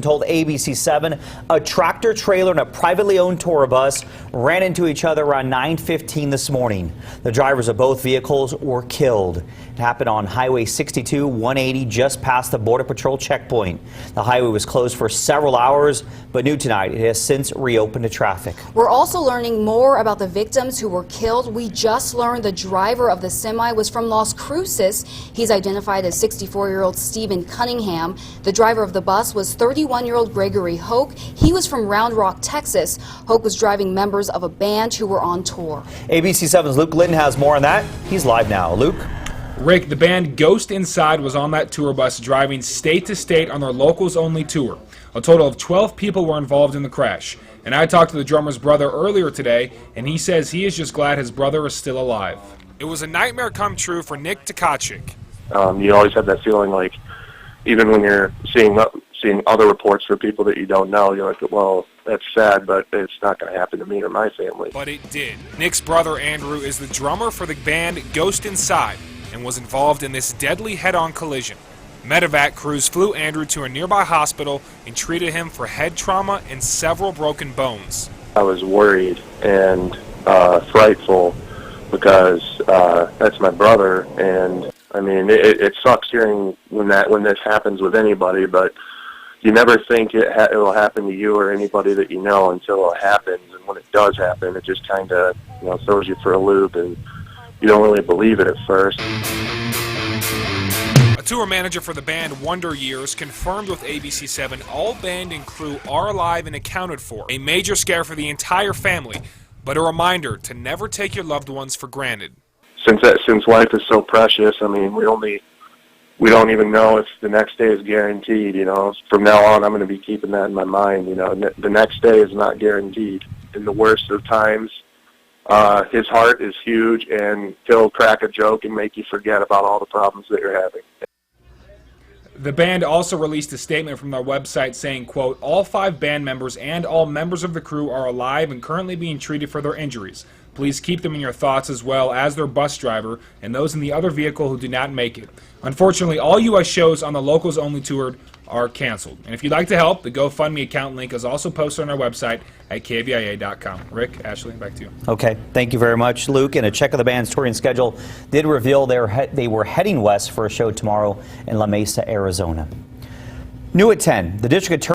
Told ABC7 a tractor trailer and a privately owned tour bus ran into each other around 9:15 this morning. The drivers of both vehicles were killed. It happened on Highway 62 180 just past the Border Patrol checkpoint. The highway was closed for several hours, but new tonight it has since reopened to traffic. We're also learning more about the victims who were killed. We just learned the driver of the semi was from Las Cruces. He's identified as 64-year-old Stephen Cunningham. The driver of the bus was 31-year-old Gregory Hoke. He was from Round Rock, Texas. Hoke was driving members of a band who were on tour. ABC7's Luke Linton has more on that. He's live now. Luke? Rick, the band Ghost Inside was on that tour bus driving state to state on their locals-only tour. A total of 12 people were involved in the crash. And I talked to the drummer's brother earlier today, and he says he is just glad his brother is still alive. It was a nightmare come true for Nick Tkachuk. You always have that feeling like, even when you're seeing other reports for people that you don't know, you're like, well, that's sad, but it's not going to happen to me or my family. But it did. Nick's brother Andrew is the drummer for the band Ghost Inside and was involved in this deadly head-on collision. Medevac crews flew Andrew to a nearby hospital and treated him for head trauma and several broken bones. I was worried and frightful because that's my brother, and I mean, it sucks hearing when this happens with anybody, but you never think it will happen to you or anybody that you know until it happens. And when it does happen, it just kind of throws you for a loop, and you don't really believe it at first. A tour manager for the band Wonder Years confirmed with ABC7 all band and crew are alive and accounted for. A major scare for the entire family, but a reminder to never take your loved ones for granted. Since life is so precious, I mean, we don't even know if the next day is guaranteed. From now on, I'm going to be keeping that in my mind. The next day is not guaranteed. In the worst of times, his heart is huge, and he'll crack a joke and make you forget about all the problems that you're having. The band also released a statement from their website saying, quote, all 5 band members and all members of the crew are alive and currently being treated for their injuries. Please keep them in your thoughts, as well as their bus driver and those in the other vehicle who did not make it. Unfortunately, all U.S. shows on the Locals Only Tour are canceled. And if you'd like to help, the GoFundMe account link is also posted on our website at KVIA.com. Rick, Ashley, back to you. Okay, thank you very much, Luke. And a check of the band's touring schedule did reveal they were heading west for a show tomorrow in La Mesa, Arizona. New at 10, the district attorney